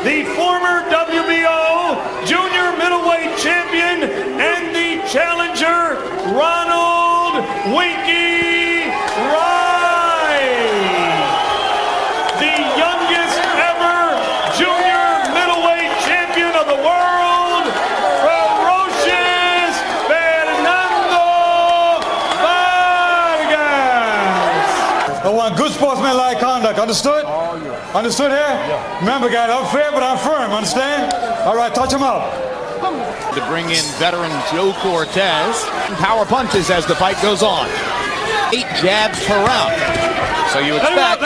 the former WBO junior middleweight champion and the challenger, Ronald Winky Wright. The youngest ever junior middleweight champion of the world, Ferocious Fernando Vargas. I want good sportsmanlike conduct, understood? Understood here? Yeah. Remember, guys, I'm fair, but I'm firm, understand? All right, touch him up. To bring in veteran Joe Cortez. Power punches as the fight goes on. 8 jabs per round. So you expect...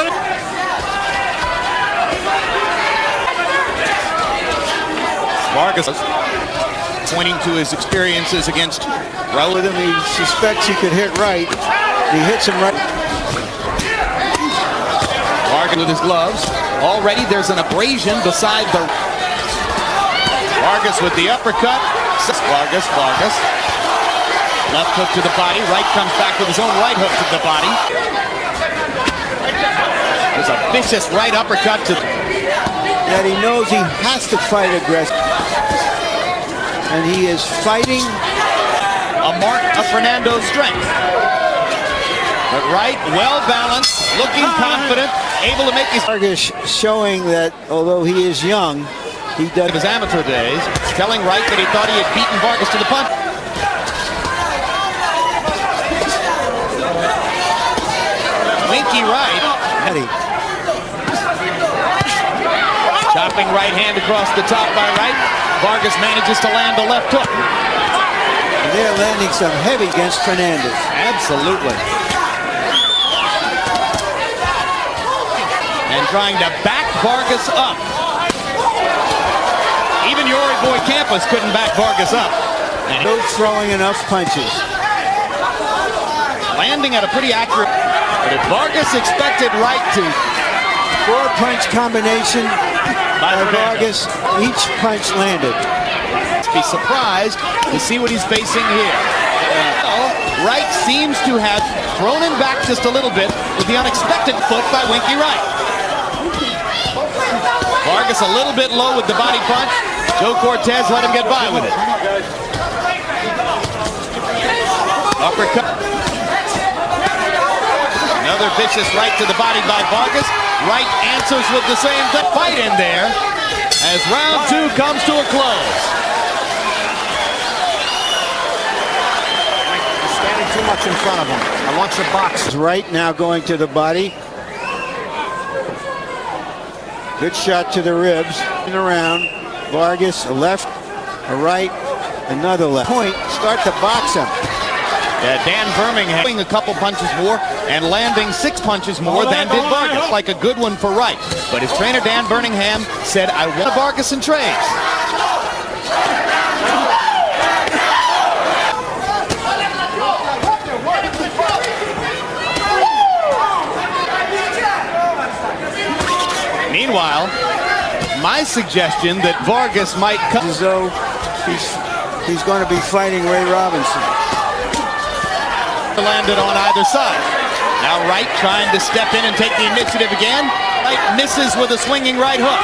Vargas pointing to his experiences against Ronald. With him, he suspects he could hit right. He hits him right. Vargas with his gloves. Already there's an abrasion beside the... Vargas with the uppercut. Vargas. Left hook to the body. Wright comes back with his own right hook to the body. There's a vicious right uppercut to... That he knows he has to fight aggressive. And he is fighting. A mark of Fernando's strength. But Wright, well balanced, looking confident, able to make his... Vargas showing that although he is young, he does... his amateur days, telling Wright that he thought he had beaten Vargas to the punch. Winky Wright. Chopping right hand across the top by Wright. Vargas manages to land the left hook. And they're landing some heavy against Fernandez. Absolutely. And trying to back Vargas up. Even Yori Boy Campos couldn't back Vargas up. And no throwing enough punches. Landing at a pretty accurate... But if Vargas expected Wright to... 4-punch combination by Vargas. Each punch landed. Be surprised to see what he's facing here. Wright seems to have thrown him back just a little bit with the unexpected foot by Winky Wright. Vargas a little bit low with the body punch. Joe Cortez let him get by with it. Uppercut. Another vicious right to the body by Vargas. Wright answers with the same thing. Fight in there as round 2 comes to a close. He's standing too much in front of him. I want your box. Wright now going to the body. Good shot to the ribs. Around. Vargas, a left, a right, another left. Point, start to box him. Yeah, Dan Birmingham a couple punches more and landing 6 punches more than did Vargas. Like a good one for Wright. But his trainer Dan Birmingham said, I want Vargas and trades. Meanwhile, my suggestion that Vargas might cut as though he's going to be fighting Ray Robinson. Landed on either side. Now Wright trying to step in and take the initiative again. Wright misses with a swinging right hook.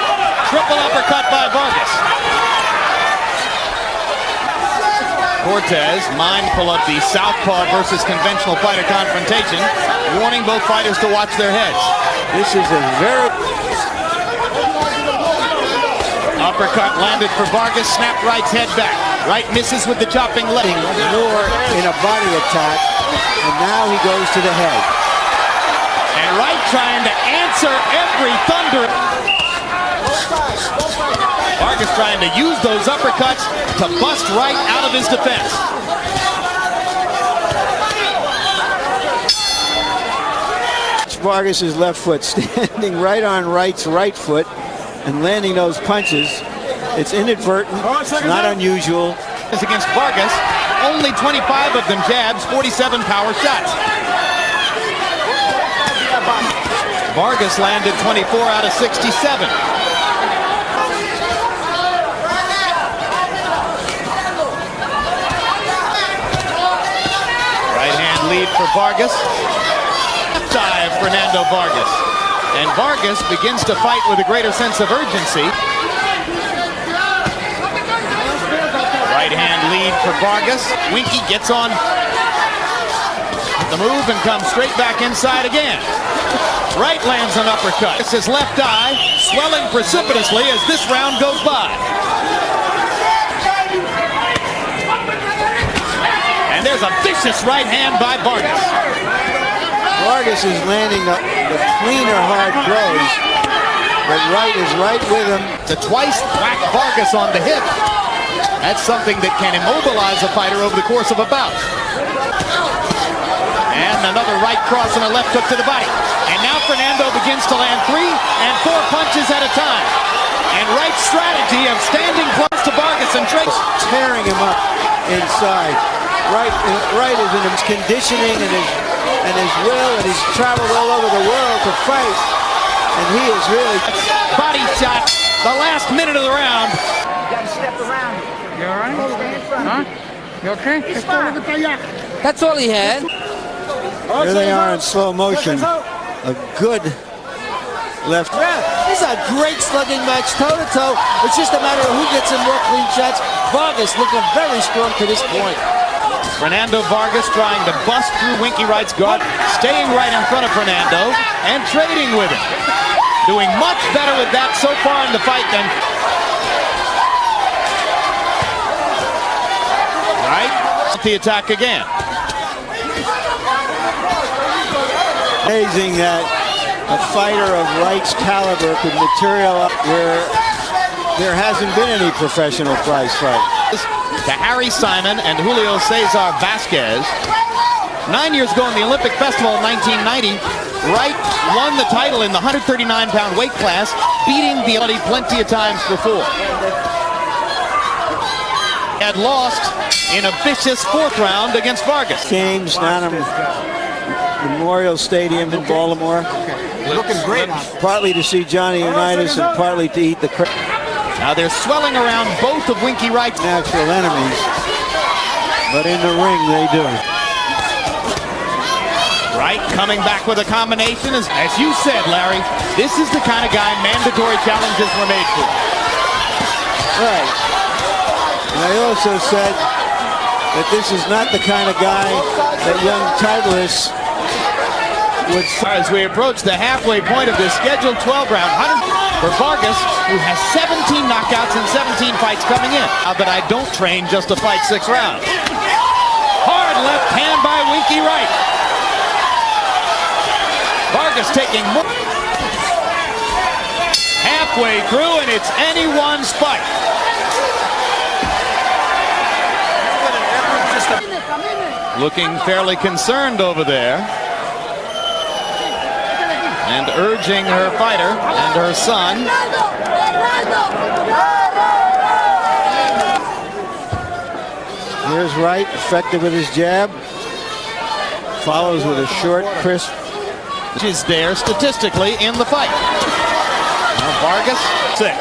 Triple uppercut by Vargas. Cortez, mindful of the southpaw versus conventional fighter confrontation, warning both fighters to watch their heads. This is a very... Uppercut landed for Vargas, snapped Wright's head back. Wright misses with the chopping leg. More in a body attack, and now he goes to the head. And Wright trying to answer every thunder. Vargas trying to use those uppercuts to bust Wright out of his defense. Vargas' left foot standing right on Wright's right foot and landing those punches. It's inadvertent, it's not unusual. Against Vargas, only 25 of them jabs, 47 power shots. Vargas landed 24 out of 67. Right hand lead for Vargas. Dive Fernando Vargas. And Vargas begins to fight with a greater sense of urgency. right hand lead for Vargas. Winky gets on the move and comes straight back inside again. Wright lands an uppercut. It's his left eye swelling precipitously as this round goes by. And there's a vicious right hand by Vargas. Vargas is landing the cleaner hard blows, but Wright is right with him. To twice whack Vargas on the hip. That's something that can immobilize a fighter over the course of a bout. And another right cross and a left hook to the body. And now Fernando begins to land 3 and 4 punches at a time. And Wright's strategy of standing close to Vargas and tearing him up inside. Wright is in his conditioning and his will, and he's traveled all over the world to fight. And he is really body shot the last minute of the round. You gotta step around. You all right? Huh? You okay? That's all he had. Here they are in slow motion. A good left. This is a great slugging match, toe-to-toe. It's just a matter of who gets in more clean shots. Vargas looking very strong to this point. Fernando Vargas trying to bust through Winky Wright's guard, staying right in front of Fernando and trading with him. Doing much better with that so far in the fight than Wright. The attack again. Amazing that a fighter of Wright's caliber could materialize where there hasn't been any professional prize fight. To Harry Simon and Julio Cesar Vasquez. 9 years ago in the Olympic Festival in 1990, Wright won the title in the 139-pound weight class, beating the Audi plenty of times before. Had lost in a vicious 4th round against Vargas. Games down at Memorial Stadium in Baltimore. Looking great. Partly to see Johnny Unitas and partly to eat the crap. Now they're swelling around both of Winky Wright's Natural enemies, but in the ring they do. Wright coming back with a combination. As you said, Larry, this is the kind of guy mandatory challenges were made for. Right. And I also said that this is not the kind of guy that young Titleist would. As we approach the halfway point of this scheduled 12-round, for Vargas, who has 17 knockouts and 17 fights coming in. But I don't train just to fight 6 rounds. Hard left hand by Winky Wright. Vargas taking more. Halfway through, and it's anyone's fight. Looking fairly concerned over there. And urging her fighter and her son. Here's Wright, effective with his jab. Follows with a short, crisp. She's there statistically in the fight. Now Vargas, 6.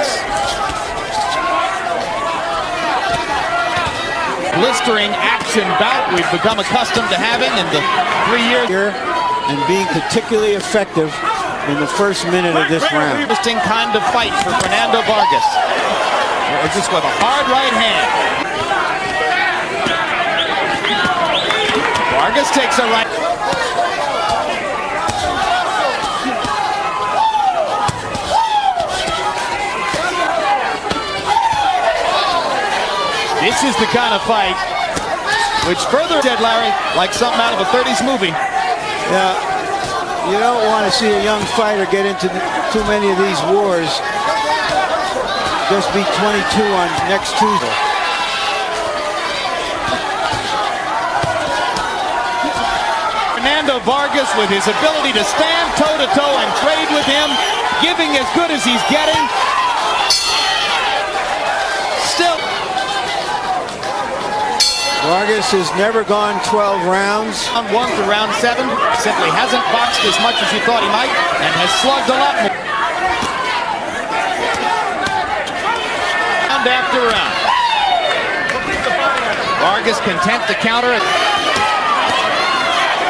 Blistering action bout we've become accustomed to having in the 3 years. Here, and being particularly effective in the first minute of this round. Interesting kind of fight for Fernando Vargas. Just with a hard right hand. Vargas takes a right. This is the kind of fight which further said, Larry, like something out of a 30s movie. Yeah, you don't want to see a young fighter get into too many of these wars. Just be 22 on next Tuesday. Fernando Vargas with his ability to stand toe-to-toe and trade with him, giving as good as he's getting. Still. Vargas has never gone 12 rounds. Round 1 through round 7, simply hasn't boxed as much as you thought he might, and has slugged a lot more. Round after round. Vargas content to counter it.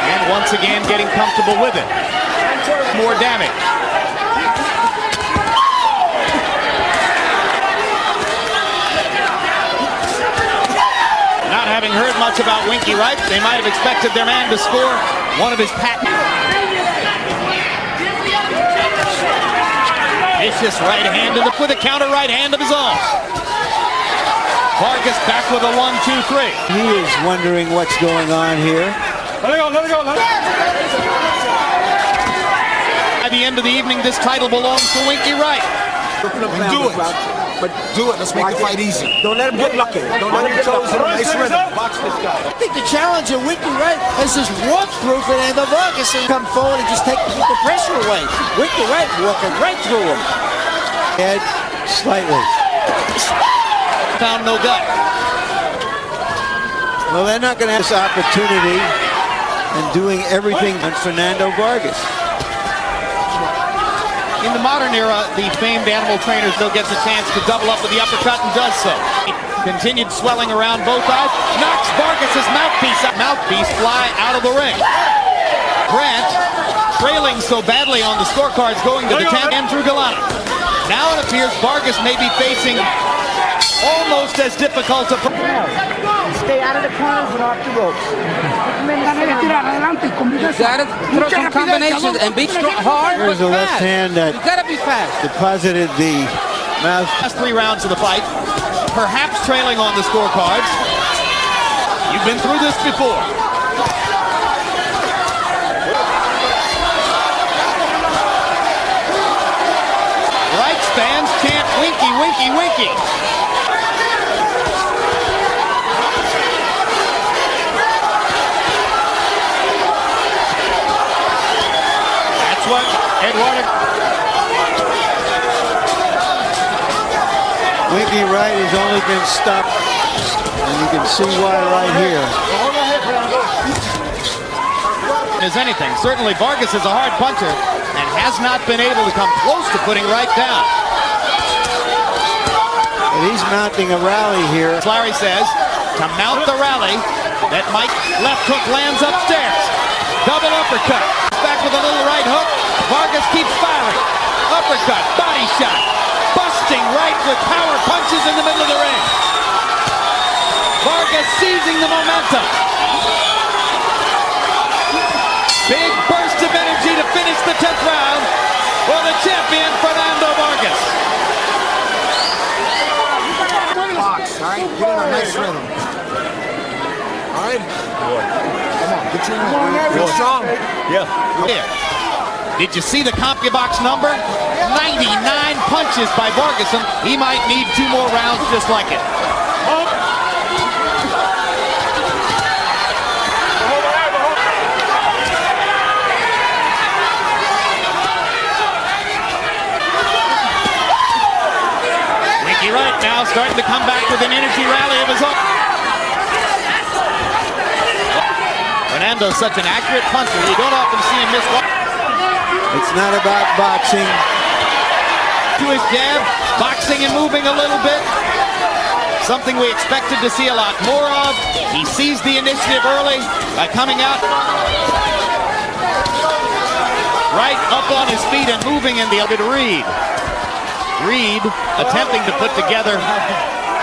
And once again getting comfortable with it. More damage. having heard much about Winky Wright, they might have expected their man to score one of his patent. Vicious right hand with a counter right hand of his own. Vargas back with a 1-2-3. He is wondering what's going on here. Let it go, let it go, let it go. At the end of the evening, this title belongs to Winky Wright. Do it. But do it. Let's make the fight easy. Don't let him get lucky. Don't let him get in a nice rhythm. Box this guy. I think the challenge of Winky Wright has just walked through Fernando Vargas and come forward and just take the pressure away. Winky Wright walking right through him. Head slightly. Found no gut. Well, they're not going to have this opportunity and doing everything on Fernando Vargas. In the modern era, the famed animal trainer still gets a chance to double up with the uppercut and does so. Continued swelling around both eyes. Knocks Vargas' mouthpiece fly out of the ring. Grant trailing so badly on the scorecards going to the 10 and through Galana. Now it appears Vargas may be facing almost as difficult a... Stay out of the corners and off the ropes. You gotta throw some combinations and be strong, hard There's but a left fast. hand that You gotta be fast. deposited the mouth. Last 3 rounds of the fight, perhaps trailing on the scorecards. You've been through this before. Wright fans chant Winky, Winky, Winky. That's what Eduardo... Winky Wright has only been stopped, and you can see why right here. As anything, certainly Vargas is a hard puncher and has not been able to come close to putting Wright down. And he's mounting a rally here. Larry says to mount the rally that Mike left hook lands upstairs. Double uppercut. Back with a little right hook. Vargas keeps firing. Uppercut, body shot. Busting Wright with power punches in the middle of the ring. Vargas seizing the momentum. Big burst of energy to finish the 10th round for the champion, Fernando Vargas. Box, all right? Get in a nice rhythm. All right? Come on, get your rhythm. Strong. Yeah. Did you see the CompuBox number? 99 punches by Vargas. He might need 2 more rounds just like it. Winky Wright now starting to come back with an energy rally of his own. Fernando's such an accurate puncher. You don't often see him miss one. It's not about boxing. To his jab, boxing and moving a little bit. Something we expected to see a lot more of. He seized the initiative early by coming out. Right up on his feet and moving in the other to Reed. Reed attempting to put together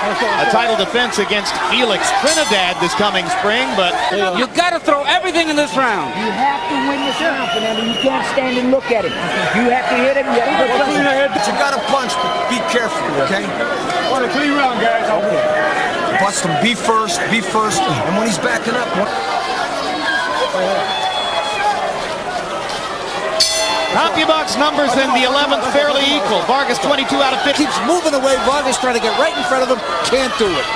a title defense against Felix Trinidad this coming spring, but You gotta throw everything in this round. You have to win this round, Fernando. You can't stand and look at him. You have to hit him. You have to put something in there. But you gotta punch, but be careful, okay? On a clean round, guys. Bust him. Be first. And when he's backing up, CompuBox numbers in the 11th fairly equal. Vargas 22 out of 50. Keeps moving away. Vargas trying to get right in front of him. Can't do it.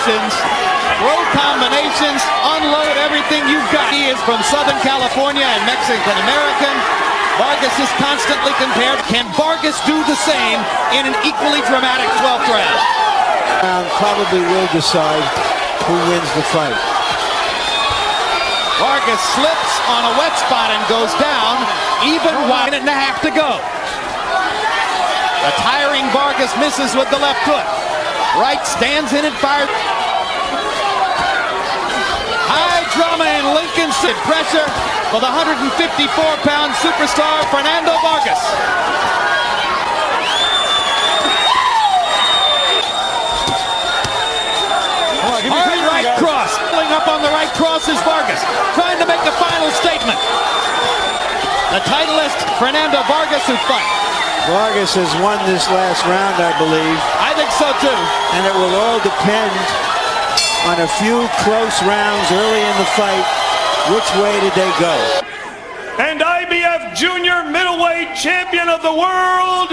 Throw combinations, unload everything you've got. He is from Southern California and Mexican American. Vargas is constantly compared. Can Vargas do the same in an equally dramatic 12th round? Round probably will decide who wins the fight. Vargas slips on a wet spot and goes down, even 1.5 minutes to go. The tiring Vargas misses with the left hook. Wright stands in and fires. High drama in Lincoln City. Pressure for the 154-pound superstar Fernando Vargas. Vargas trying to make the final statement. The titleist, Fernando Vargas, who fights. Vargas has won this last round, I believe. I think so too. And it will all depend on a few close rounds early in the fight. Which way did they go? And IBF Junior Middleweight Champion of the World,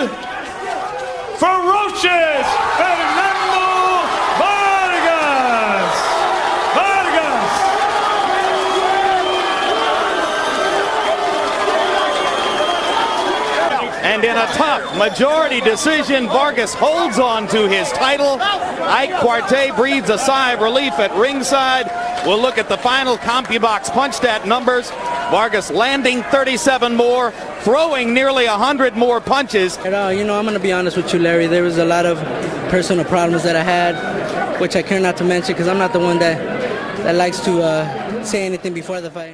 Ferocious Fernando Vargas. And in a tough majority decision, Vargas holds on to his title. Ike Cortez breathes a sigh of relief at ringside. We'll look at the final CompuBox punch-stat numbers. Vargas landing 37 more, throwing nearly 100 more punches. You know, I'm going to be honest with you, Larry. There was a lot of personal problems that I had, which I care not to mention because I'm not the one that likes to say anything before the fight.